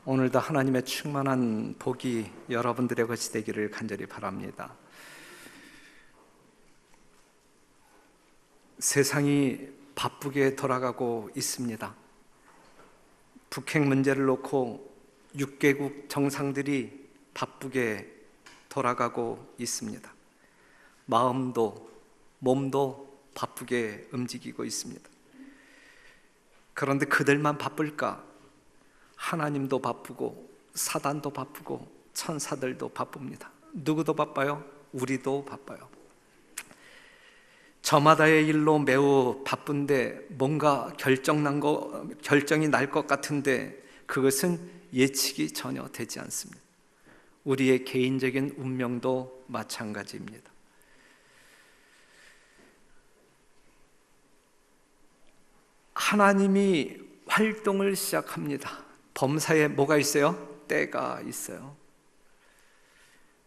오늘도 하나님의 충만한 복이 여러분들의 것이 되기를 간절히 바랍니다. 세상이 바쁘게 돌아가고 있습니다. 북핵 문제를 놓고 6개국 정상들이 바쁘게 돌아가고 있습니다. 마음도 몸도 바쁘게 움직이고 있습니다. 그런데 그들만 바쁠까? 하나님도 바쁘고 사단도 바쁘고 천사들도 바쁩니다. 누구도 바빠요? 우리도 바빠요. 저마다의 일로 매우 바쁜데 뭔가 결정이 날 것 같은데 그것은 예측이 전혀 되지 않습니다. 우리의 개인적인 운명도 마찬가지입니다. 하나님이 활동을 시작합니다. 범사에 뭐가 있어요? 때가 있어요.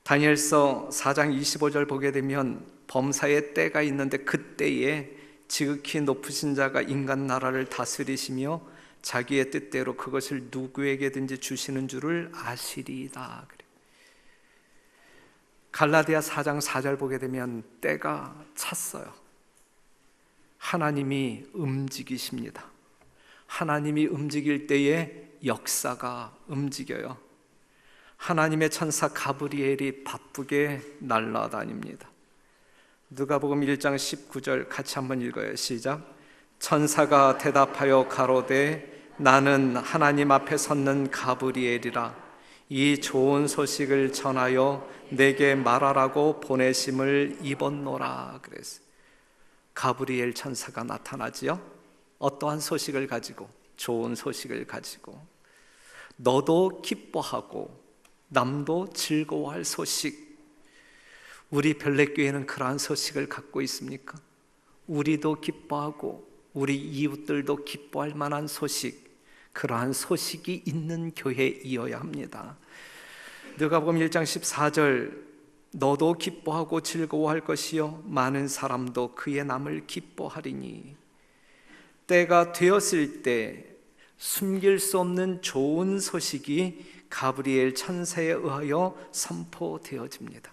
다니엘서 4장 25절 보게 되면 범사에 때가 있는데 그때에 지극히 높으신 자가 인간 나라를 다스리시며 자기의 뜻대로 그것을 누구에게든지 주시는 줄을 아시리이다. 갈라디아 4장 4절 보게 되면 때가 찼어요. 하나님이 움직이십니다. 하나님이 움직일 때에 역사가 움직여요. 하나님의 천사 가브리엘이 바쁘게 날아다닙니다. 누가복음 1장 19절 같이 한번 읽어요. 시작. 천사가 대답하여 가로되 나는 하나님 앞에 섰는 가브리엘이라. 이 좋은 소식을 전하여 내게 말하라고 보내심을 입었노라. 그랬어요. 가브리엘 천사가 나타나지요. 어떠한 소식을 가지고? 좋은 소식을 가지고 너도 기뻐하고 남도 즐거워할 소식. 우리 별내교회는 그러한 소식을 갖고 있습니까? 우리도 기뻐하고 우리 이웃들도 기뻐할 만한 소식, 그러한 소식이 있는 교회이어야 합니다. 누가복음 1장 14절 너도 기뻐하고 즐거워할 것이요 많은 사람도 그의 남을 기뻐하리니. 때가 되었을 때 숨길 수 없는 좋은 소식이 가브리엘 천사에 의하여 선포되어집니다.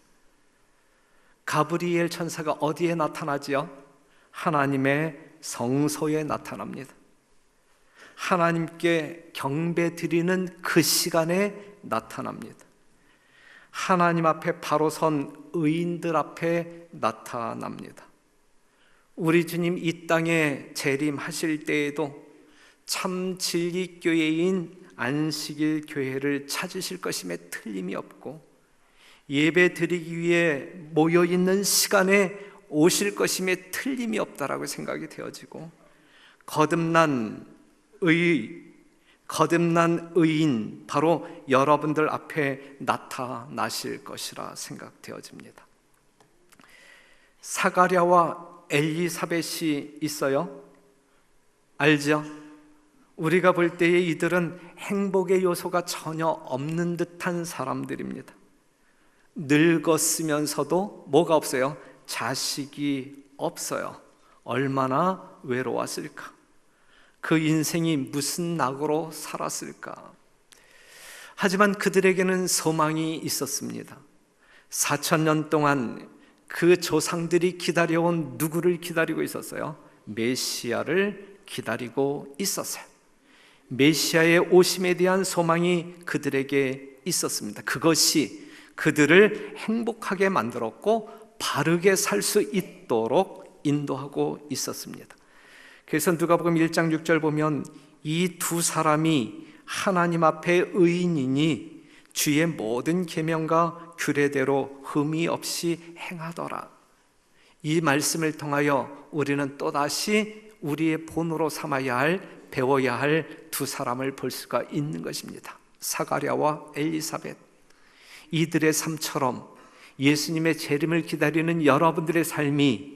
가브리엘 천사가 어디에 나타나지요? 하나님의 성소에 나타납니다. 하나님께 경배 드리는 그 시간에 나타납니다. 하나님 앞에 바로 선 의인들 앞에 나타납니다. 우리 주님 이 땅에 재림하실 때에도 참 진리교회인 안식일 교회를 찾으실 것임에 틀림이 없고 예배 드리기 위해 모여있는 시간에 오실 것임에 틀림이 없다라고 생각이 되어지고 거듭난 의인 바로 여러분들 앞에 나타나실 것이라 생각되어집니다. 사가랴와 엘리사벳이 있어요. 알죠? 우리가 볼 때에 이들은 행복의 요소가 전혀 없는 듯한 사람들입니다. 늙었으면서도 뭐가 없어요? 자식이 없어요. 얼마나 외로웠을까? 그 인생이 무슨 낙으로 살았을까? 하지만 그들에게는 소망이 있었습니다. 4,000년 동안 그 조상들이 기다려온 누구를 기다리고 있었어요? 메시아를 기다리고 있었어요. 메시아의 오심에 대한 소망이 그들에게 있었습니다. 그것이 그들을 행복하게 만들었고 바르게 살 수 있도록 인도하고 있었습니다. 그래서 누가복음 1장 6절 보면 이 두 사람이 하나님 앞에 의인이니 주의 모든 계명과 규례대로 흠이 없이 행하더라. 이 말씀을 통하여 우리는 또다시 우리의 본으로 삼아야 할, 배워야 할 두 사람을 볼 수가 있는 것입니다. 사가랴와 엘리사벳. 이들의 삶처럼 예수님의 재림을 기다리는 여러분들의 삶이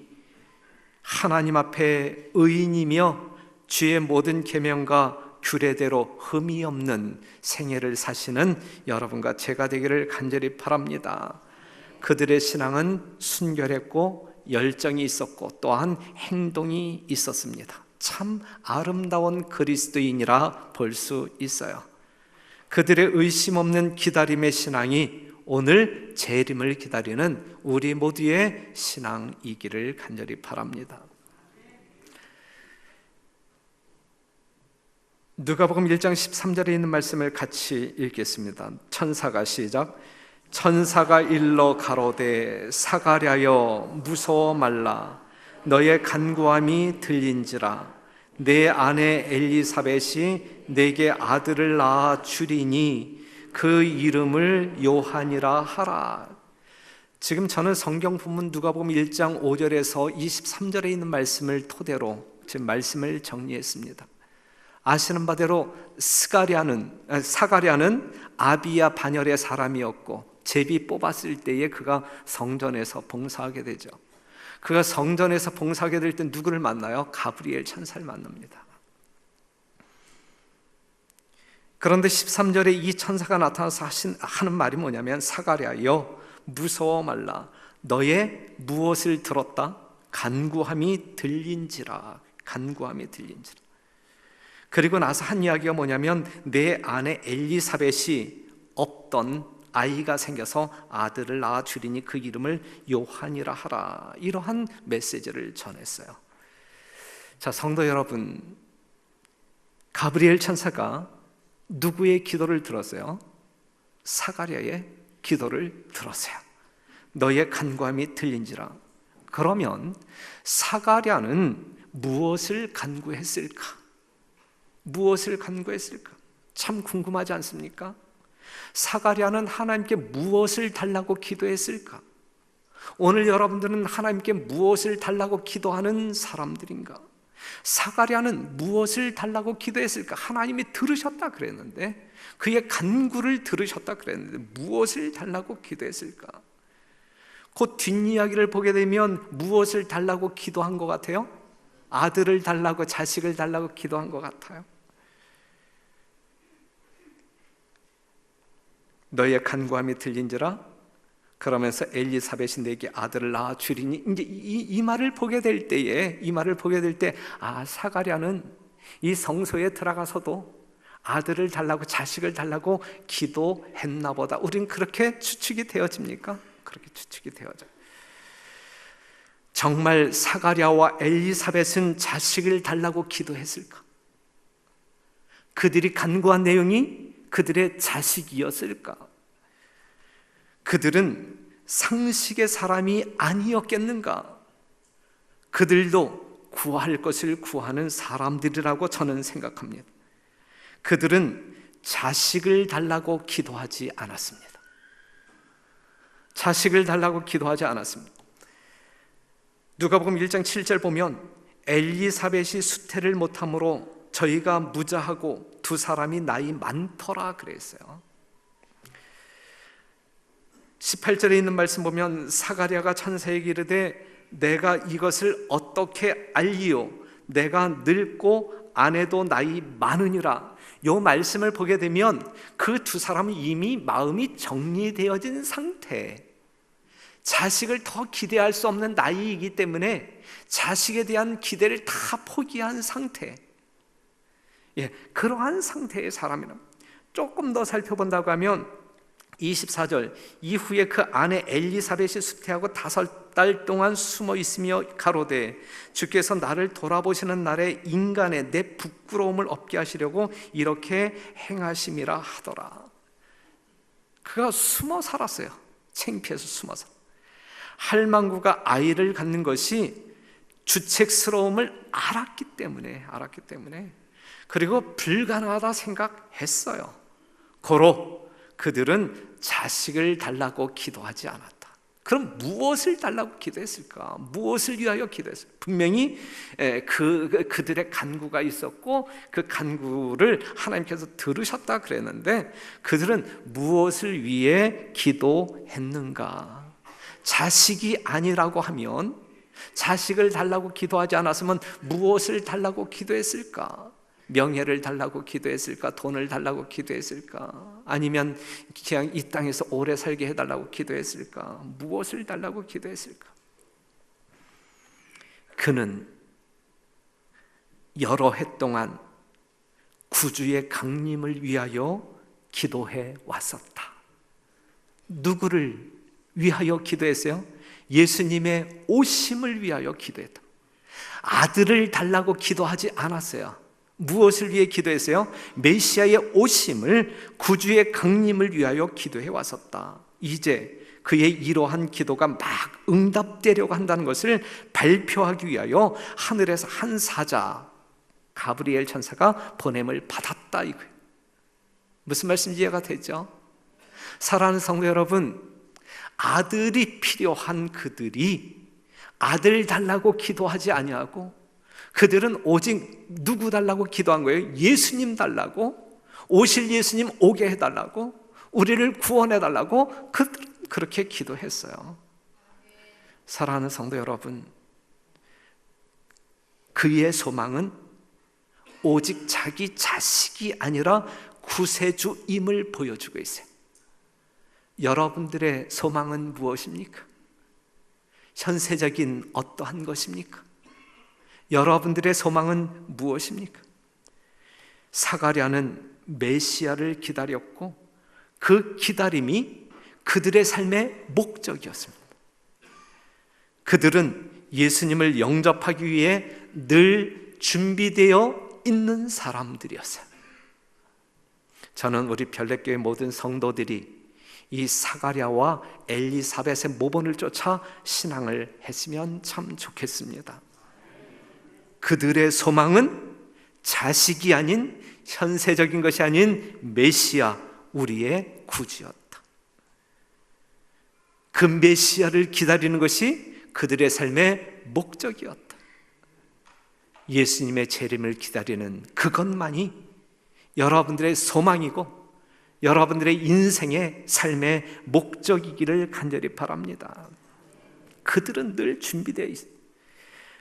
하나님 앞에 의인이며 주의 모든 계명과 규례대로 흠이 없는 생애를 사시는 여러분과 제가 되기를 간절히 바랍니다. 그들의 신앙은 순결했고 열정이 있었고 또한 행동이 있었습니다. 참 아름다운 그리스도인이라 볼 수 있어요. 그들의 의심 없는 기다림의 신앙이 오늘 재림을 기다리는 우리 모두의 신앙이기를 간절히 바랍니다. 누가복음 1장 13절에 있는 말씀을 같이 읽겠습니다. 천사가 시작. 천사가 일러 가로되 사가랴여 무서워 말라. 너의 간구함이 들린지라. 내 아내 엘리사벳이 내게 아들을 낳아 주리니 그 이름을 요한이라 하라. 지금 저는 성경 본문 누가복음 1장 5절에서 23절에 있는 말씀을 토대로 지금 말씀을 정리했습니다. 아시는 바대로 사가랴는 아비야 반열의 사람이었고 제비 뽑았을 때에 그가 성전에서 봉사하게 되죠. 그가 성전에서 봉사하게 될 때 누구를 만나요? 가브리엘 천사를 만납니다. 그런데 13절에 이 천사가 나타나서 하는 말이 뭐냐면 사가랴여 무서워 말라. 너의 무엇을 들었다? 간구함이 들린지라. 간구함이 들린지라. 그리고 나서 한 이야기가 뭐냐면 내 아내 엘리사벳이 없던 아이가 생겨서 아들을 낳아 주리니 그 이름을 요한이라 하라. 이러한 메시지를 전했어요. 자, 성도 여러분, 가브리엘 천사가 누구의 기도를 들었어요? 사가랴의 기도를 들었어요. 너의 간구함이 들린지라. 그러면 사가랴는 무엇을 간구했을까? 무엇을 간구했을까? 참 궁금하지 않습니까? 사가랴는 하나님께 무엇을 달라고 기도했을까? 오늘 여러분들은 하나님께 무엇을 달라고 기도하는 사람들인가? 사가랴는 무엇을 달라고 기도했을까? 하나님이 들으셨다 그랬는데, 그의 간구를 들으셨다 그랬는데 무엇을 달라고 기도했을까? 곧 뒷이야기를 보게 되면 무엇을 달라고 기도한 것 같아요? 아들을 달라고, 자식을 달라고 기도한 것 같아요. 너의 간구함이 들린지라. 그러면서 엘리사벳이 내게 아들을 낳아 주리니, 이제 이 말을 보게 될 때에, 사가랴는 이 성소에 들어가서도 아들을 달라고, 자식을 달라고 기도했나 보다. 우린 그렇게 추측이 되어집니까? 그렇게 추측이 되어져요. 정말 사가랴와 엘리사벳은 자식을 달라고 기도했을까? 그들이 간구한 내용이 그들의 자식이었을까? 그들은 상식의 사람이 아니었겠는가? 그들도 구할 것을 구하는 사람들이라고 저는 생각합니다. 그들은 자식을 달라고 기도하지 않았습니다. 자식을 달라고 기도하지 않았습니다. 누가복음 1장 7절 보면 엘리사벳이 수태를 못함으로 저희가 무자하고 두 사람이 나이 많더라 그랬어요. 18절에 있는 말씀 보면 사가랴가 천사에게 이르되 내가 이것을 어떻게 알리요? 내가 늙고 아내도 나이 많으니라. 이 말씀을 보게 되면 그 두 사람은 이미 마음이 정리되어진 상태, 자식을 더 기대할 수 없는 나이이기 때문에 자식에 대한 기대를 다 포기한 상태, 그러한 상태의 사람이랍니다. 조금 더 살펴본다고 하면 24절, 이후에 그 아내 엘리사벳이 수태하고 5달 동안 숨어 있으며 가로되 주께서 나를 돌아보시는 날에 인간의 내 부끄러움을 없게 하시려고 이렇게 행하심이라 하더라. 그가 숨어 살았어요. 창피해서 숨어 살았어요. 할망구가 아이를 갖는 것이 주책스러움을 알았기 때문에 그리고 불가능하다 생각했어요. 고로 그들은 자식을 달라고 기도하지 않았다. 그럼 무엇을 달라고 기도했을까? 무엇을 위하여 기도했을까? 분명히 그들의 간구가 있었고 그 간구를 하나님께서 들으셨다 그랬는데 그들은 무엇을 위해 기도했는가? 자식이 아니라고 하면, 자식을 달라고 기도하지 않았으면 무엇을 달라고 기도했을까? 명예를 달라고 기도했을까? 돈을 달라고 기도했을까? 아니면 그냥 이 땅에서 오래 살게 해달라고 기도했을까? 무엇을 달라고 기도했을까? 그는 여러 해 동안 구주의 강림을 위하여 기도해 왔었다. 누구를 위하여 기도했어요? 예수님의 오심을 위하여 기도했다. 아들을 달라고 기도하지 않았어요. 무엇을 위해 기도했어요? 메시아의 오심을, 구주의 강림을 위하여 기도해 왔었다. 이제 그의 이러한 기도가 막 응답되려고 한다는 것을 발표하기 위하여 하늘에서 한 사자, 가브리엘 천사가 보냄을 받았다 이거예요. 무슨 말씀인지 이해가 되죠? 사랑하는 성도 여러분, 아들이 필요한 그들이 아들 달라고 기도하지 아니하고, 그들은 오직 누구 달라고 기도한 거예요? 예수님 달라고, 오실 예수님 오게 해달라고, 우리를 구원해 달라고 그렇게 기도했어요. 사랑하는 성도 여러분, 그의 소망은 오직 자기 자식이 아니라 구세주임을 보여주고 있어요. 여러분들의 소망은 무엇입니까? 현세적인 어떠한 것입니까? 여러분들의 소망은 무엇입니까? 사가랴는 메시아를 기다렸고 그 기다림이 그들의 삶의 목적이었습니다. 그들은 예수님을 영접하기 위해 늘 준비되어 있는 사람들이었어요. 저는 우리 별내교회 모든 성도들이 이 사가랴와 엘리사벳의 모본을 쫓아 신앙을 했으면 참 좋겠습니다. 그들의 소망은 자식이 아닌, 현세적인 것이 아닌 메시아, 우리의 구주였다. 그 메시아를 기다리는 것이 그들의 삶의 목적이었다. 예수님의 재림을 기다리는 그것만이 여러분들의 소망이고 여러분들의 인생의 삶의 목적이기를 간절히 바랍니다. 그들은 늘 준비되어 있어요.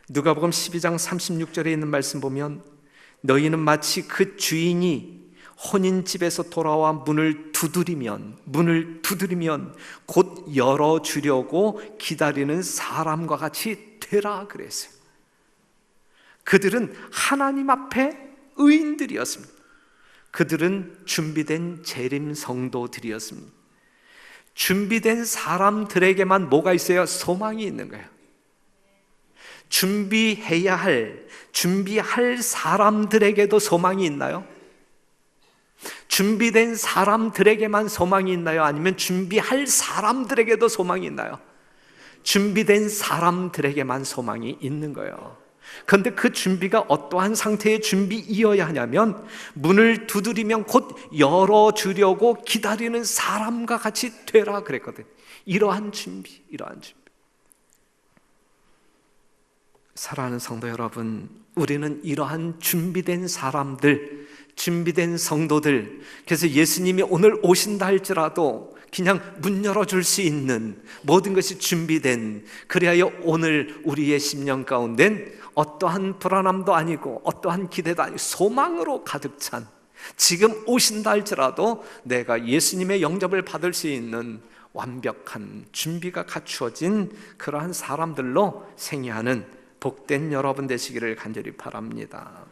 누가복음 12장 36절에 있는 말씀 보면, 너희는 마치 그 주인이 혼인집에서 돌아와 문을 두드리면 곧 열어주려고 기다리는 사람과 같이 되라 그랬어요. 그들은 하나님 앞에 의인들이었습니다. 그들은 준비된 재림 성도들이었습니다. 준비된 사람들에게만 뭐가 있어요? 소망이 있는 거예요. 준비할 사람들에게도 소망이 있나요? 준비된 사람들에게만 소망이 있나요? 아니면 준비할 사람들에게도 소망이 있나요? 준비된 사람들에게만 소망이 있는 거예요. 그런데 그 준비가 어떠한 상태의 준비이어야 하냐면, 문을 두드리면 곧 열어주려고 기다리는 사람과 같이 되라 그랬거든. 이러한 준비. 사랑하는 성도 여러분, 우리는 이러한 준비된 사람들, 준비된 성도들, 그래서 예수님이 오늘 오신다 할지라도 그냥 문 열어줄 수 있는 모든 것이 준비된, 그리하여 오늘 우리의 심령 가운데는 어떠한 불안함도 아니고 어떠한 기대도 아니고 소망으로 가득 찬, 지금 오신다 할지라도 내가 예수님의 영접을 받을 수 있는 완벽한 준비가 갖추어진 그러한 사람들로 생애하는 복된 여러분 되시기를 간절히 바랍니다.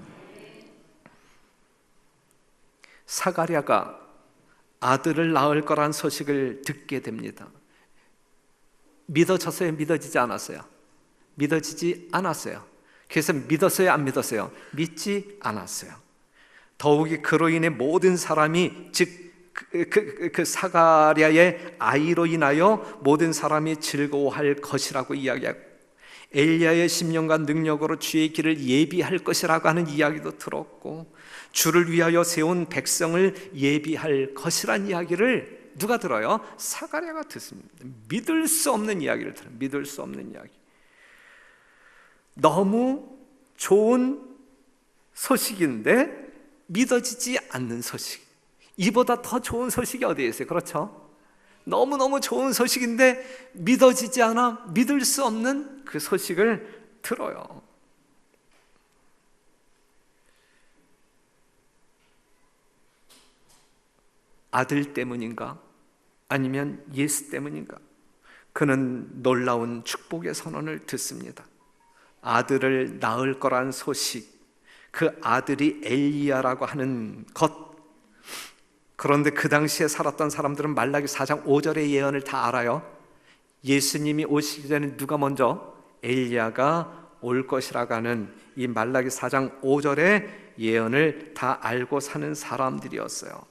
사가랴가 아들을 낳을 거란 소식을 듣게 됩니다. 믿어졌어요? 믿어지지 않았어요? 믿어지지 않았어요. 그래서 믿었어요? 안 믿었어요? 믿지 않았어요. 더욱이 그로 인해 모든 사람이, 즉 그 사가랴의 아이로 인하여 모든 사람이 즐거워할 것이라고 이야기하고, 엘리야의 심령과 능력으로 주의 길을 예비할 것이라고 하는 이야기도 들었고, 주를 위하여 세운 백성을 예비할 것이란 이야기를 누가 들어요? 사가랴가 듣습니다. 믿을 수 없는 이야기를 들어요. 믿을 수 없는 이야기. 너무 좋은 소식인데 믿어지지 않는 소식. 이보다 더 좋은 소식이 어디에 있어요? 그렇죠? 너무너무 좋은 소식인데 믿어지지 않아 믿을 수 없는 그 소식을 들어요. 아들 때문인가? 아니면 예수 때문인가? 그는 놀라운 축복의 선언을 듣습니다. 아들을 낳을 거란 소식, 그 아들이 엘리야라고 하는 것. 그런데 그 당시에 살았던 사람들은 말라기 4장 5절의 예언을 다 알아요. 예수님이 오시기 전에 누가 먼저? 엘리야가 올 것이라고 하는 이 말라기 4장 5절의 예언을 다 알고 사는 사람들이었어요.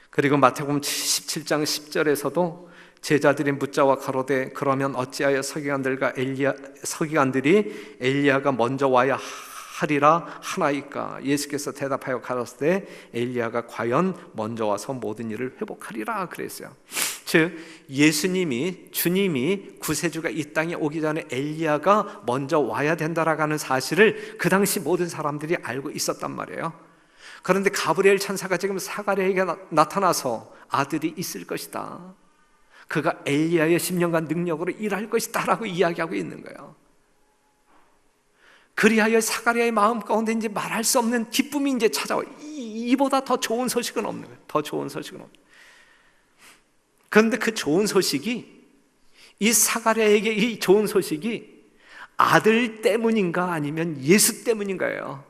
그리고 마태복음 17장 10절에서도 제자들이 묻자와 가로되 그러면 어찌하여 서기관들이 엘리야가 먼저 와야 하리라 하나이까? 예수께서 대답하여 가라사대 엘리야가 과연 먼저 와서 모든 일을 회복하리라 그랬어요. 즉 주님이 구세주가 이 땅에 오기 전에 엘리야가 먼저 와야 된다라고 하는 사실을 그 당시 모든 사람들이 알고 있었단 말이에요. 그런데 가브리엘 천사가 지금 사가랴에게 나타나서 아들이 있을 것이다, 그가 엘리야의 10년간 능력으로 일할 것이다 라고 이야기하고 있는 거예요. 그리하여 사가랴의 마음 가운데 이제 말할 수 없는 기쁨이 이제 찾아와요. 이보다 더 좋은 소식은 없는 거예요. 더 좋은 소식은 없는 거예요. 그런데 그 좋은 소식이, 이 사가랴에게 이 좋은 소식이 아들 때문인가 아니면 예수 때문인가요?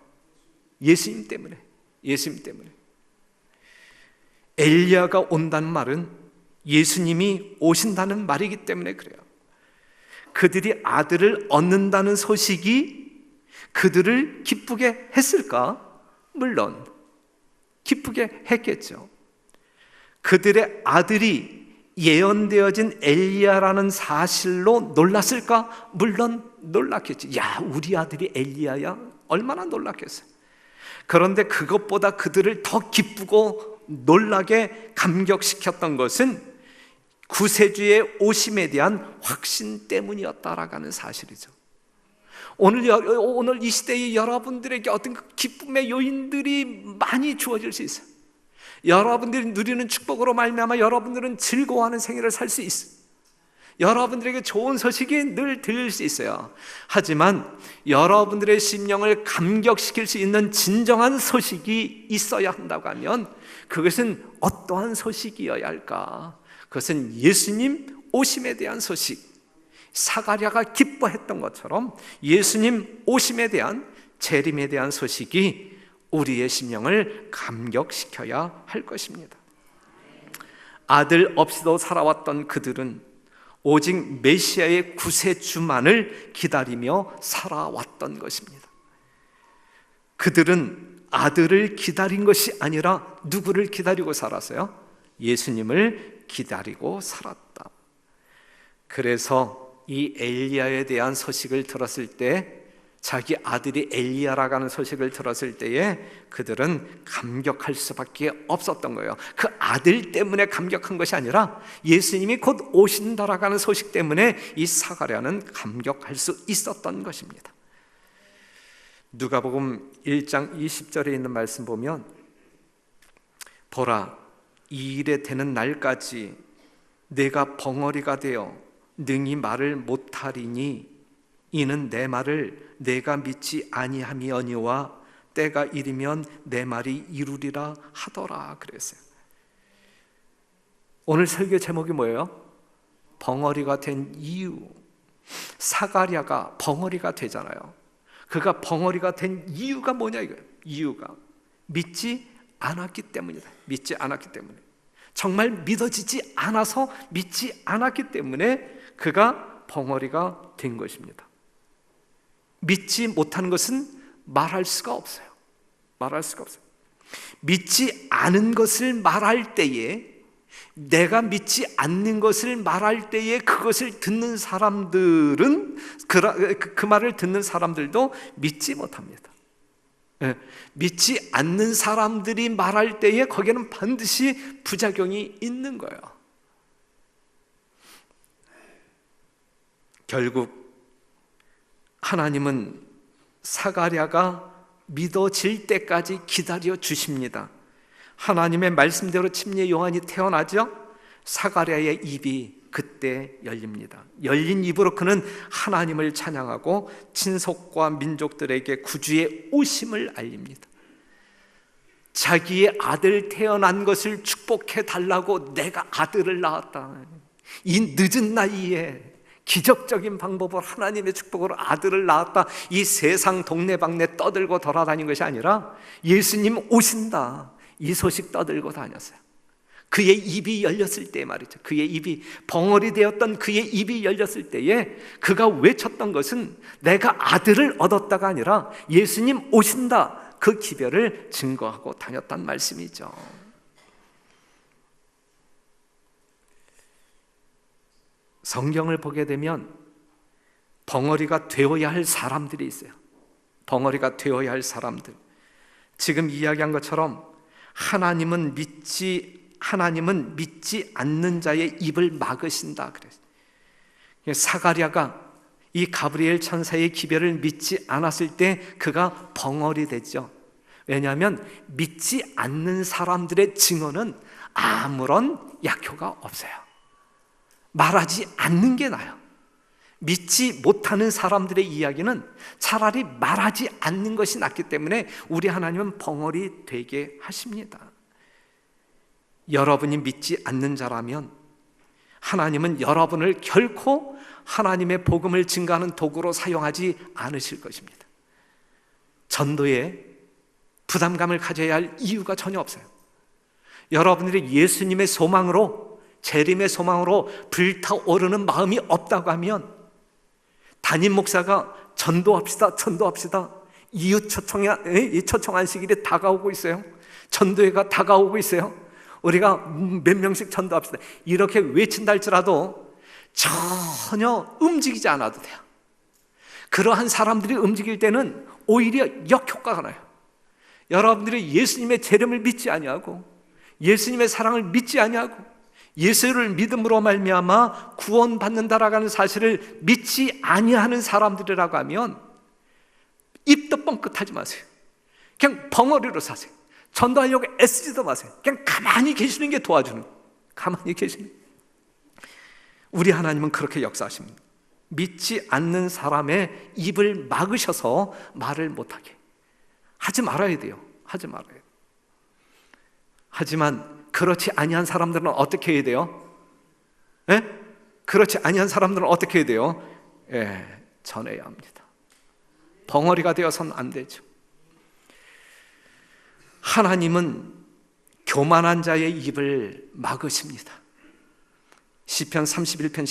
예수님 때문에. 엘리야가 온다는 말은 예수님이 오신다는 말이기 때문에 그래요. 그들이 아들을 얻는다는 소식이 그들을 기쁘게 했을까? 물론 기쁘게 했겠죠. 그들의 아들이 예언되어진 엘리야라는 사실로 놀랐을까? 물론 놀랐겠지. 야, 우리 아들이 엘리야야? 얼마나 놀랐겠어요. 그런데 그것보다 그들을 더 기쁘고 놀라게 감격시켰던 것은 구세주의 오심에 대한 확신 때문이었다라고 하는 사실이죠. 오늘 이 시대의 여러분들에게 어떤 기쁨의 요인들이 많이 주어질 수 있어요. 여러분들이 누리는 축복으로 말미암아 여러분들은 즐거워하는 생애를 살 수 있어요. 여러분들에게 좋은 소식이 늘 들릴 수 있어요. 하지만 여러분들의 심령을 감격시킬 수 있는 진정한 소식이 있어야 한다고 하면 그것은 어떠한 소식이어야 할까? 그것은 예수님 오심에 대한 소식. 사가랴가 기뻐했던 것처럼 예수님 오심에 대한, 재림에 대한 소식이 우리의 심령을 감격시켜야 할 것입니다. 아들 없이도 살아왔던 그들은 오직 메시아의 구세주만을 기다리며 살아왔던 것입니다. 그들은 아들을 기다린 것이 아니라 누구를 기다리고 살았어요? 예수님을 기다리고 살았다. 그래서 이 엘리야에 대한 소식을 들었을 때, 자기 아들이 엘리야라고 하는 소식을 들었을 때에 그들은 감격할 수밖에 없었던 거예요. 그 아들 때문에 감격한 것이 아니라 예수님이 곧 오신다라고 하는 소식 때문에 이 사가랴는 감격할 수 있었던 것입니다. 누가복음 1장 20절에 있는 말씀 보면, 보라, 이 일에 되는 날까지 내가 벙어리가 되어 능히 말을 못하리니 이는 내 말을 내가 믿지 아니함이oni와 때가 이르면 내 말이 이루리라 하더라 그랬어요. 오늘 설교 제목이 뭐예요? 벙어리가 된 이유. 사가랴가 벙어리가 되잖아요. 그가 벙어리가 된 이유가 뭐냐 이거예요. 이유가 믿지 않았기 때문이다. 믿지 않았기 때문에, 정말 믿어지지 않아서 믿지 않았기 때문에 그가 벙어리가 된 것입니다. 믿지 못하는 것은 말할 수가 없어요. 믿지 않은 것을 말할 때에, 내가 믿지 않는 것을 말할 때에 그것을 듣는 사람들은, 그 말을 듣는 사람들도 믿지 못합니다. 믿지 않는 사람들이 말할 때에 거기에는 반드시 부작용이 있는 거예요. 결국 하나님은 사가랴가 믿어질 때까지 기다려 주십니다. 하나님의 말씀대로 침례 요한이 태어나죠. 사가랴의 입이 그때 열립니다. 열린 입으로 그는 하나님을 찬양하고 친속과 민족들에게 구주의 오심을 알립니다. 자기의 아들 태어난 것을 축복해 달라고 내가 아들을 낳았다. 이 늦은 나이에 기적적인 방법으로 하나님의 축복으로 아들을 낳았다, 이 세상 동네방네 떠들고 돌아다닌 것이 아니라 예수님 오신다, 이 소식 떠들고 다녔어요. 그의 입이 열렸을 때 말이죠. 그의 입이, 벙어리 되었던 그의 입이 열렸을 때에 그가 외쳤던 것은 내가 아들을 얻었다가 아니라 예수님 오신다, 그 기별을 증거하고 다녔단 말씀이죠. 성경을 보게 되면 벙어리가 되어야 할 사람들이 있어요. 벙어리가 되어야 할 사람들. 지금 이야기한 것처럼 하나님은 믿지 않는 자의 입을 막으신다 그랬어요. 사가랴가 이 가브리엘 천사의 기별을 믿지 않았을 때 그가 벙어리 되죠. 왜냐하면 믿지 않는 사람들의 증언은 아무런 약효가 없어요. 말하지 않는 게 나아요. 믿지 못하는 사람들의 이야기는 차라리 말하지 않는 것이 낫기 때문에 우리 하나님은 벙어리 되게 하십니다. 여러분이 믿지 않는 자라면 하나님은 여러분을 결코 하나님의 복음을 증가하는 도구로 사용하지 않으실 것입니다. 전도에 부담감을 가져야 할 이유가 전혀 없어요. 여러분들이 예수님의 소망으로, 재림의 소망으로 불타오르는 마음이 없다고 하면 담임 목사가 전도합시다 이웃 초청 안식일이 다가오고 있어요. 전도회가 다가오고 있어요. 우리가 몇 명씩 전도합시다 이렇게 외친다 할지라도 전혀 움직이지 않아도 돼요. 그러한 사람들이 움직일 때는 오히려 역효과가 나요. 여러분들이 예수님의 재림을 믿지 아니하고 예수님의 사랑을 믿지 아니하고 예수를 믿음으로 말미암아 구원받는다라고 하는 사실을 믿지 아니하는 사람들이라고 하면 입도 뻥끗하지 마세요. 그냥 벙어리로 사세요. 전도하려고 애쓰지도 마세요. 그냥 가만히 계시는 게 도와주는 거예요. 가만히 계시는 거예요. 우리 하나님은 그렇게 역사하십니다. 믿지 않는 사람의 입을 막으셔서 말을 못하게 하지 말아야 돼요. 하지 말아야 돼요. 하지만 그렇지 아니한 사람들은 어떻게 해야 돼요? 예? 그렇지 아니한 사람들은 어떻게 해야 돼요? 예, 전해야 합니다. 벙어리가 되어서는 안 되죠. 하나님은 교만한 자의 입을 막으십니다. 시편 31편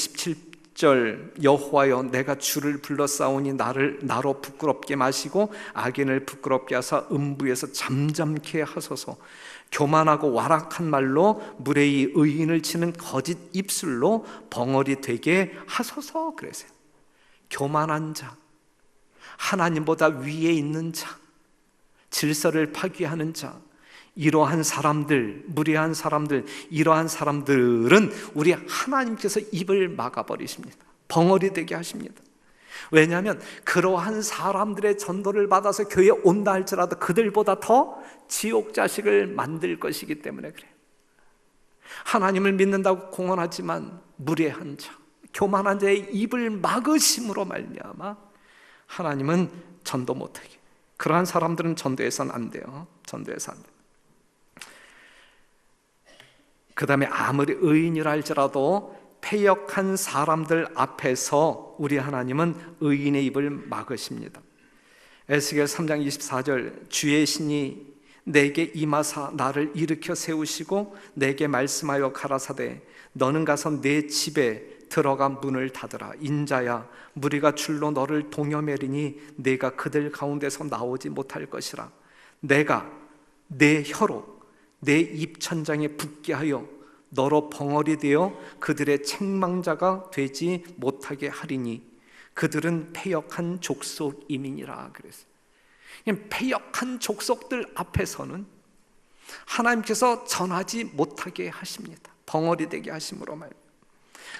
17절 여호와여 내가 주를 불러싸우니 나로 부끄럽게 마시고 악인을 부끄럽게 하사 음부에서 잠잠케 하소서. 교만하고 완악한 말로 무례히 의인을 치는 거짓 입술로 벙어리 되게 하소서 그랬어요. 교만한 자, 하나님보다 위에 있는 자, 질서를 파괴하는 자, 이러한 사람들, 무례한 사람들, 이러한 사람들은 우리 하나님께서 입을 막아버리십니다. 벙어리 되게 하십니다. 왜냐하면 그러한 사람들의 전도를 받아서 교회에 온다 할지라도 그들보다 더 지옥 자식을 만들 것이기 때문에 그래요. 하나님을 믿는다고 공언하지만 무례한 자, 교만한 자의 입을 막으심으로 말미암아 하나님은 전도 못하게, 그러한 사람들은 전도해서는 안 돼요. 전도해서 안 돼요. 그 다음에 아무리 의인이라 할지라도 패역한 사람들 앞에서 우리 하나님은 의인의 입을 막으십니다. 에스겔 3장 24절 주의 신이 내게 임하사 나를 일으켜 세우시고 내게 말씀하여 가라사대 너는 가서 내 집에 들어가 문을 닫으라. 인자야 무리가 줄로 너를 동여매리니 내가 그들 가운데서 나오지 못할 것이라. 내가 내 혀로 내 입천장에 붙게 하여 너로 벙어리 되어 그들의 책망자가 되지 못하게 하리니 그들은 패역한 족속임이니라 그랬어요. 패역한 족속들 앞에서는 하나님께서 전하지 못하게 하십니다. 벙어리 되게 하심으로 말.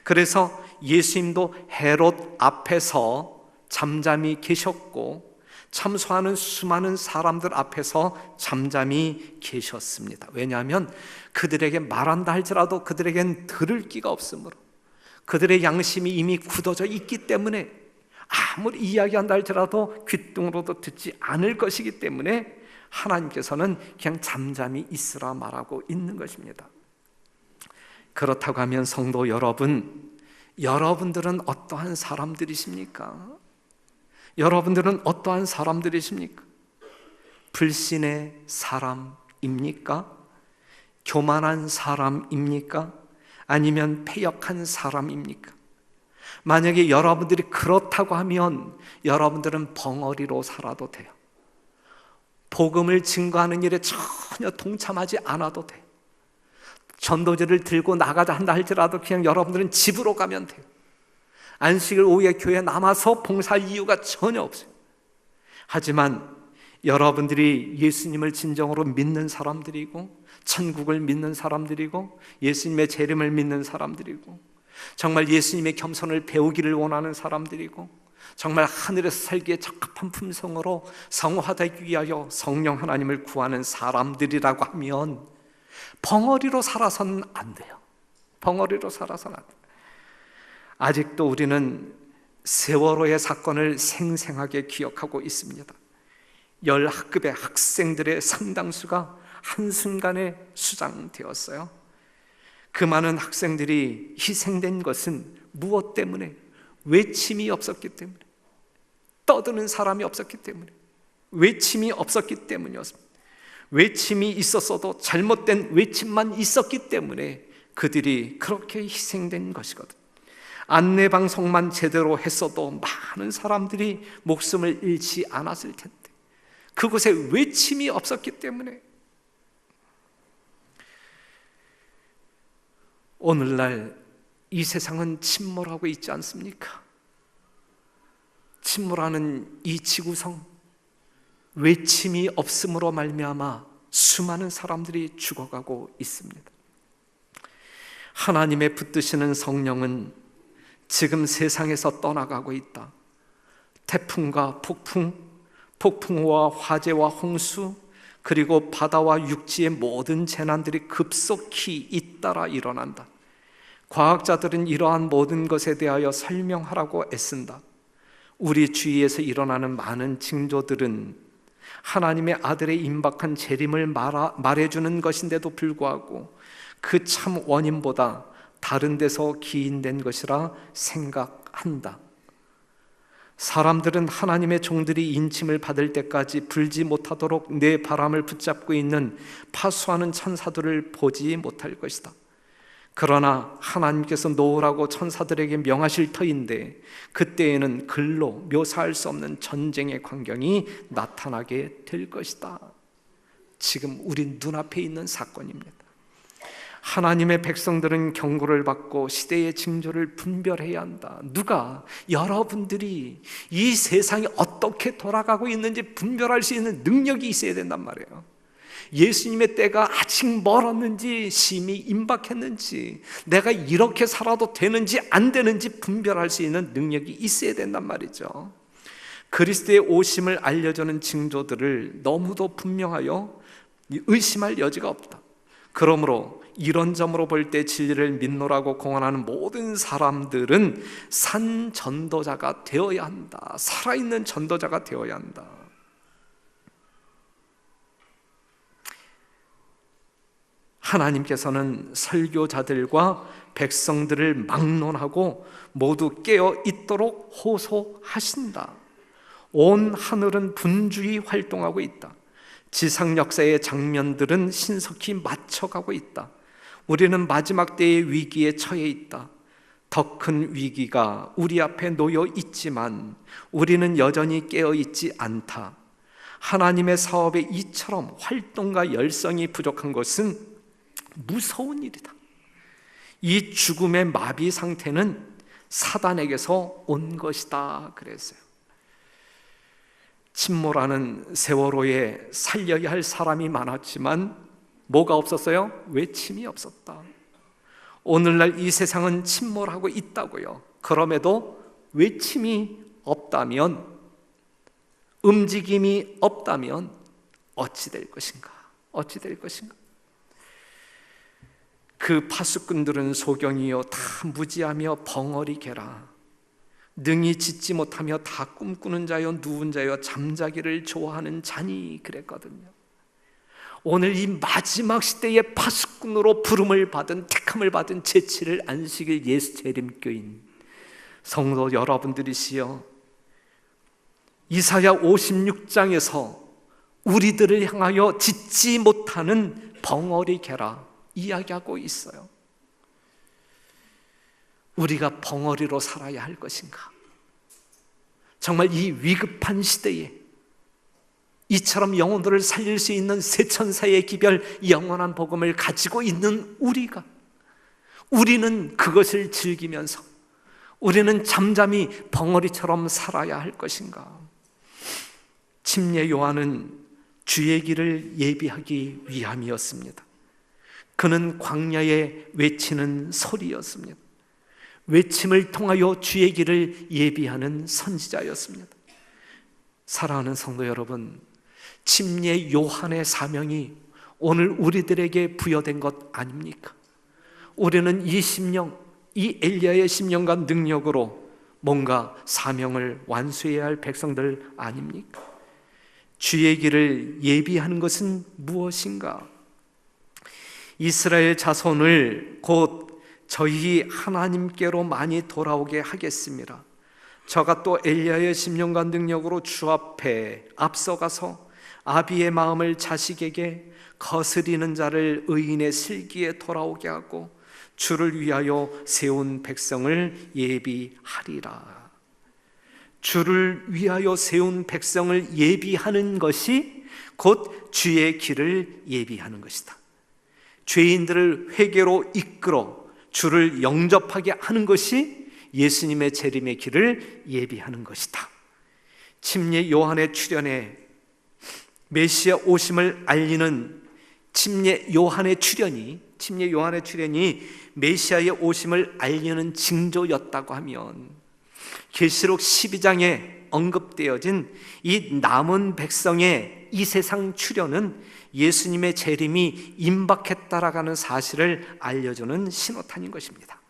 그래서 예수님도 헤롯 앞에서 잠잠히 계셨고 참소하는 수많은 사람들 앞에서 잠잠히 계셨습니다. 왜냐하면 그들에게 말한다 할지라도 그들에겐 들을 기가 없으므로, 그들의 양심이 이미 굳어져 있기 때문에 아무리 이야기한다 할지라도 귓등으로도 듣지 않을 것이기 때문에 하나님께서는 그냥 잠잠히 있으라 말하고 있는 것입니다. 그렇다고 하면 성도 여러분, 여러분들은 어떠한 사람들이십니까? 여러분들은 어떠한 사람들이십니까? 불신의 사람입니까? 교만한 사람입니까? 아니면 패역한 사람입니까? 만약에 여러분들이 그렇다고 하면 여러분들은 벙어리로 살아도 돼요. 복음을 증거하는 일에 전혀 동참하지 않아도 돼요. 전도지를 들고 나가자 한다 할지라도 그냥 여러분들은 집으로 가면 돼요. 안식일 오후에 교회에 남아서 봉사할 이유가 전혀 없어요. 하지만 여러분들이 예수님을 진정으로 믿는 사람들이고 천국을 믿는 사람들이고 예수님의 재림을 믿는 사람들이고 정말 예수님의 겸손을 배우기를 원하는 사람들이고 정말 하늘에서 살기에 적합한 품성으로 성화되기 위하여 성령 하나님을 구하는 사람들이라고 하면 벙어리로 살아서는 안 돼요. 벙어리로 살아서는 안 돼요. 아직도 우리는 세월호의 사건을 생생하게 기억하고 있습니다. 10학급의 학생들의 상당수가 한순간에 수장되었어요. 그 많은 학생들이 희생된 것은 무엇 때문에? 외침이 없었기 때문에, 떠드는 사람이 없었기 때문에, 외침이 없었기 때문이었습니다. 외침이 있었어도 잘못된 외침만 있었기 때문에 그들이 그렇게 희생된 것이거든. 안내방송만 제대로 했어도 많은 사람들이 목숨을 잃지 않았을 텐데 그곳에 외침이 없었기 때문에. 오늘날 이 세상은 침몰하고 있지 않습니까? 침몰하는 이 지구성, 외침이 없음으로 말미암아 수많은 사람들이 죽어가고 있습니다. 하나님의 붙드시는 성령은 지금 세상에서 떠나가고 있다. 태풍과 폭풍, 폭풍우와 화재와 홍수, 그리고 바다와 육지의 모든 재난들이 급속히 잇따라 일어난다. 과학자들은 이러한 모든 것에 대하여 설명하라고 애쓴다. 우리 주위에서 일어나는 많은 징조들은 하나님의 아들의 임박한 재림을 말해주는 것인데도 불구하고 그 참 원인보다 다른 데서 기인된 것이라 생각한다. 사람들은 하나님의 종들이 인침을 받을 때까지 불지 못하도록 내 바람을 붙잡고 있는 파수하는 천사들을 보지 못할 것이다. 그러나 하나님께서 놓으라고 천사들에게 명하실 터인데 그때에는 글로 묘사할 수 없는 전쟁의 광경이 나타나게 될 것이다. 지금 우리 눈앞에 있는 사건입니다. 하나님의 백성들은 경고를 받고 시대의 징조를 분별해야 한다. 누가? 여러분들이 이 세상이 어떻게 돌아가고 있는지 분별할 수 있는 능력이 있어야 된단 말이에요. 예수님의 때가 아직 멀었는지 심히 임박했는지 내가 이렇게 살아도 되는지 안 되는지 분별할 수 있는 능력이 있어야 된단 말이죠. 그리스도의 오심을 알려주는 징조들을 너무도 분명하여 의심할 여지가 없다. 그러므로 이런 점으로 볼 때 진리를 믿노라고 공언하는 모든 사람들은 산 전도자가 되어야 한다. 살아있는 전도자가 되어야 한다. 하나님께서는 설교자들과 백성들을 막론하고 모두 깨어 있도록 호소하신다. 온 하늘은 분주히 활동하고 있다. 지상 역사의 장면들은 신속히 맞춰가고 있다. 우리는 마지막 때의 위기에 처해 있다. 더 큰 위기가 우리 앞에 놓여 있지만 우리는 여전히 깨어 있지 않다. 하나님의 사업에 이처럼 활동과 열성이 부족한 것은 무서운 일이다. 이 죽음의 마비 상태는 사단에게서 온 것이다 그랬어요. 침몰하는 세월호에 살려야 할 사람이 많았지만 뭐가 없었어요? 외침이 없었다. 오늘날 이 세상은 침몰하고 있다고요. 그럼에도 외침이 없다면, 움직임이 없다면 어찌 될 것인가? 어찌 될 것인가? 그 파수꾼들은 소경이요 다 무지하며 벙어리 개라. 능히 짓지 못하며 다 꿈꾸는 자요 누운 자요 잠자기를 좋아하는 자니 그랬거든요. 오늘 이 마지막 시대의 파수꾼으로 부름을 받은, 택함을 받은 제7일 안식일 예수 재림교인 성도 여러분들이시여, 이사야 56장에서 우리들을 향하여 짖지 못하는 벙어리 개라 이야기하고 있어요. 우리가 벙어리로 살아야 할 것인가? 정말 이 위급한 시대에 이처럼 영혼들을 살릴 수 있는 세천사의 기별 영원한 복음을 가지고 있는 우리는 그것을 즐기면서 우리는 잠잠히 벙어리처럼 살아야 할 것인가? 침례 요한은 주의 길을 예비하기 위함이었습니다. 그는 광야에 외치는 소리였습니다. 외침을 통하여 주의 길을 예비하는 선지자였습니다. 사랑하는 성도 여러분, 침례 요한의 사명이 오늘 우리들에게 부여된 것 아닙니까? 우리는 이 심령, 이 엘리야의 심령과 능력으로 뭔가 사명을 완수해야 할 백성들 아닙니까? 주의 길을 예비하는 것은 무엇인가? 이스라엘 자손을 곧 저희 하나님께로 많이 돌아오게 하겠습니다. 저가 또 엘리야의 심령과 능력으로 주 앞에 앞서가서 아비의 마음을 자식에게, 거스리는 자를 의인의 슬기에 돌아오게 하고 주를 위하여 세운 백성을 예비하리라. 주를 위하여 세운 백성을 예비하는 것이 곧 주의 길을 예비하는 것이다. 죄인들을 회개로 이끌어 주를 영접하게 하는 것이 예수님의 재림의 길을 예비하는 것이다. 침례 요한의 출현에 메시아 오심을 알리는 침례 요한의 출현이 메시아의 오심을 알리는 징조였다고 하면, 계시록 12장에 언급되어진 이 남은 백성의 이 세상 출현은 예수님의 재림이 임박했다라는 사실을 알려주는 신호탄인 것입니다.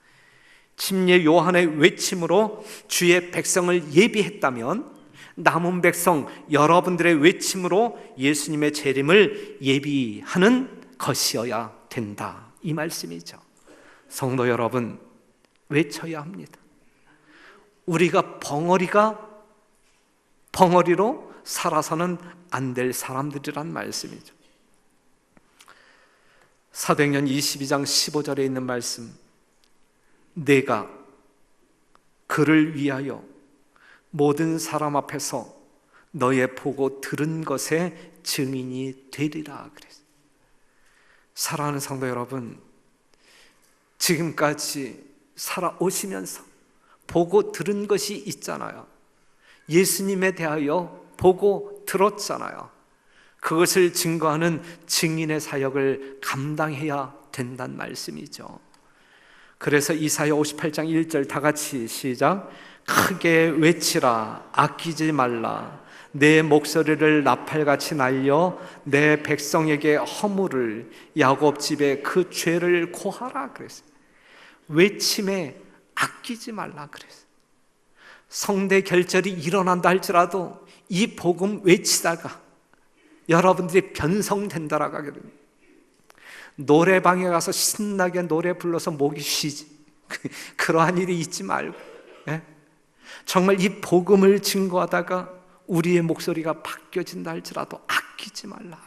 침례 요한의 외침으로 주의 백성을 예비했다면, 남은 백성 여러분들의 외침으로 예수님의 재림을 예비하는 것이어야 된다, 이 말씀이죠. 성도 여러분, 외쳐야 합니다. 우리가 벙어리로 살아서는 안 될 사람들이란 말씀이죠. 사도행전 22장 15절에 있는 말씀, 내가 그를 위하여 모든 사람 앞에서 너의 보고 들은 것의 증인이 되리라 그랬어요. 사랑하는 성도 여러분, 지금까지 살아오시면서 보고 들은 것이 있잖아요. 예수님에 대하여 보고 들었잖아요. 그것을 증거하는 증인의 사역을 감당해야 된다는 말씀이죠. 그래서 이사야 58장 1절 다 같이 시작. 크게 외치라, 아끼지 말라. 내 목소리를 나팔같이 날려 내 백성에게 허물을, 야곱 집에 그 죄를 고하라 그랬어요. 외침에 아끼지 말라 그랬어요. 성대 결절이 일어난다 할지라도 이 복음 외치다가 여러분들이 변성된다라고 하거든요. 노래방에 가서 신나게 노래 불러서 목이 쉬지, 그러한 일이 있지 말고, 정말 이 복음을 증거하다가 우리의 목소리가 바뀌어진다 할지라도 아끼지 말라.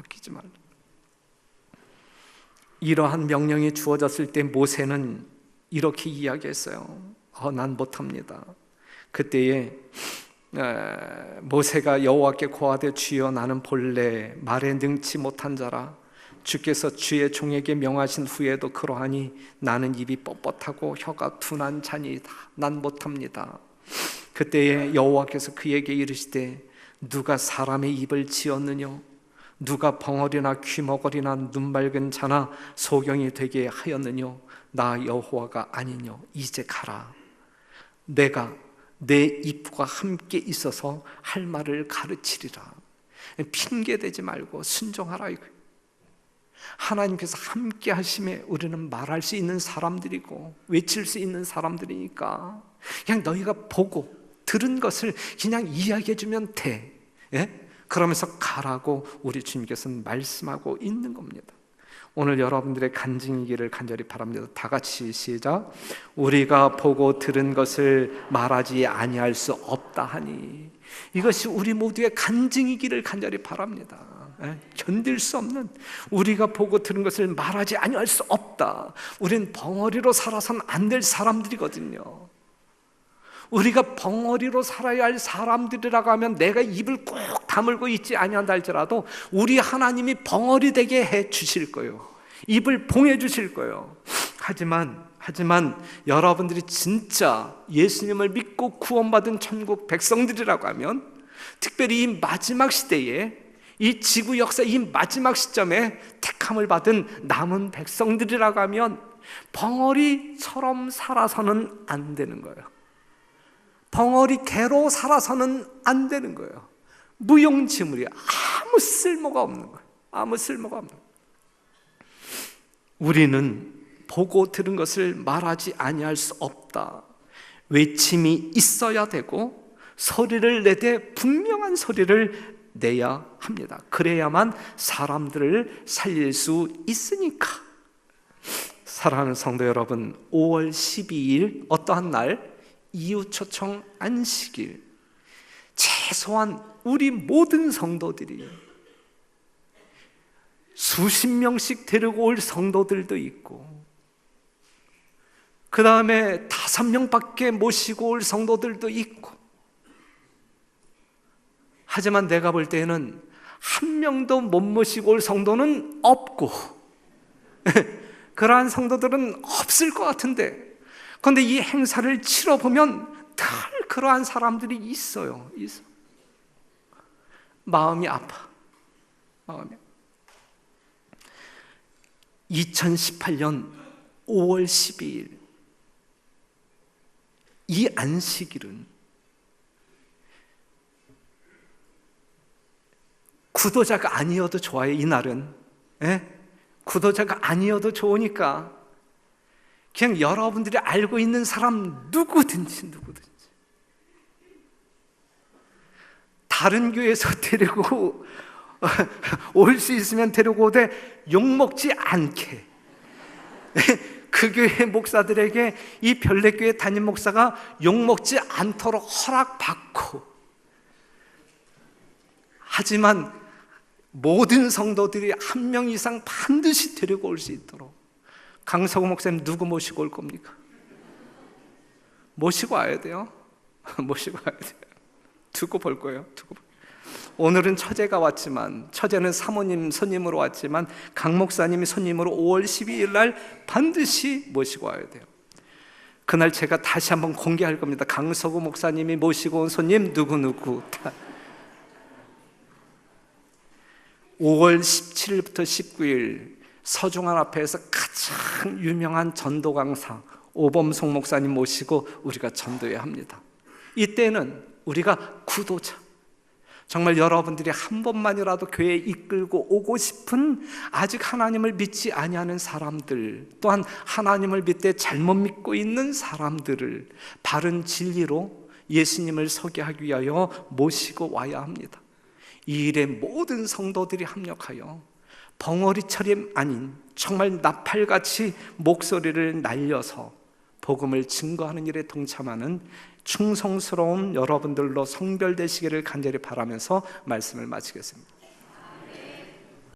이러한 명령이 주어졌을 때 모세는 이렇게 이야기했어요. 난 못합니다. 그때에 모세가 여호와께 고하되, 주여 나는 본래 말에 능치 못한 자라. 주께서 주의 종에게 명하신 후에도 그러하니 나는 입이 뻣뻣하고 혀가 둔한 자니이다. 난 못합니다. 그때에 여호와께서 그에게 이르시되, 누가 사람의 입을 지었느냐? 누가 벙어리나 귀머거리나 눈맑은 자나 소경이 되게 하였느냐? 나 여호와가 아니뇨. 이제 가라. 내가 내 입과 함께 있어서 할 말을 가르치리라. 핑계대지 말고 순종하라 이거예요. 하나님께서 함께 하심에 우리는 말할 수 있는 사람들이고 외칠 수 있는 사람들이니까 그냥 너희가 보고 들은 것을 그냥 이야기해 주면 돼. 그러면서 가라고 우리 주님께서는 말씀하고 있는 겁니다. 오늘 여러분들의 간증이기를 간절히 바랍니다. 다 같이 시작. 우리가 보고 들은 것을 말하지 아니할 수 없다 하니, 이것이 우리 모두의 간증이기를 간절히 바랍니다. 견딜 수 없는, 우리가 보고 들은 것을 말하지 아니할 수 없다. 우린 벙어리로 살아서는 안 될 사람들이거든요. 우리가 벙어리로 살아야 할 사람들이라고 하면 내가 입을 꼭 다물고 있지 아니한다 할지라도 우리 하나님이 벙어리 되게 해 주실 거예요. 입을 봉해 주실 거예요. 하지만 여러분들이 진짜 예수님을 믿고 구원받은 천국 백성들이라고 하면, 특별히 이 마지막 시대에, 이 지구 역사 이 마지막 시점에 택함을 받은 남은 백성들이라고 하면 벙어리처럼 살아서는 안 되는 거예요. 벙어리 개로 살아서는 안 되는 거예요. 무용지물이 아무 쓸모가 없는 거예요. 아무 쓸모가 없는 거예요. 우리는 보고 들은 것을 말하지 아니할 수 없다. 외침이 있어야 되고 소리를 내되 분명한 소리를 내야 합니다. 그래야만 사람들을 살릴 수 있으니까. 사랑하는 성도 여러분, 5월 12일 어떠한 날? 이웃초청 안식일. 최소한 우리 모든 성도들이, 수십 명씩 데리고 올 성도들도 있고, 그 다음에 5명밖에 모시고 올 성도들도 있고, 하지만 내가 볼 때에는 한 명도 못 모시고 올 성도는 없고 그러한 성도들은 없을 것 같은데, 그런데 이 행사를 치러보면 늘 그러한 사람들이 있어요. 마음이 아파. 2018년 5월 12일 이 안식일은 구도자가 아니어도 좋아요. 이날은 구도자가 아니어도 좋으니까 그냥 여러분들이 알고 있는 사람 누구든지 다른 교회에서 데리고 올 수 있으면 데리고 오되 욕먹지 않게, 그 교회 목사들에게 이 별내교회 담임 목사가 욕먹지 않도록 허락받고, 하지만 모든 성도들이 한 명 이상 반드시 데리고 올 수 있도록. 강석우 목사님 누구 모시고 올 겁니까? 모시고 와야 돼요. 모시고 와야 돼요. 두고 볼 거예요. 오늘은 처제가 왔지만, 처제는 사모님 손님으로 왔지만 강 목사님이 손님으로 5월 12일 날 반드시 모시고 와야 돼요. 그날 제가 다시 한번 공개할 겁니다. 강석우 목사님이 모시고 온 손님 누구누구 다. 5월 17일부터 19일 서중환 앞에서 가장 유명한 전도 강사 오범송 목사님 모시고 우리가 전도해야 합니다. 이때는 우리가 구도자, 정말 여러분들이 한 번만이라도 교회에 이끌고 오고 싶은 아직 하나님을 믿지 아니하는 사람들, 또한 하나님을 믿되 잘못 믿고 있는 사람들을 바른 진리로 예수님을 소개하기 위하여 모시고 와야 합니다. 이 일에 모든 성도들이 합력하여 벙어리처럼 아닌 정말 나팔같이 목소리를 날려서 복음을 증거하는 일에 동참하는 충성스러운 여러분들로 성별되시기를 간절히 바라면서 말씀을 마치겠습니다.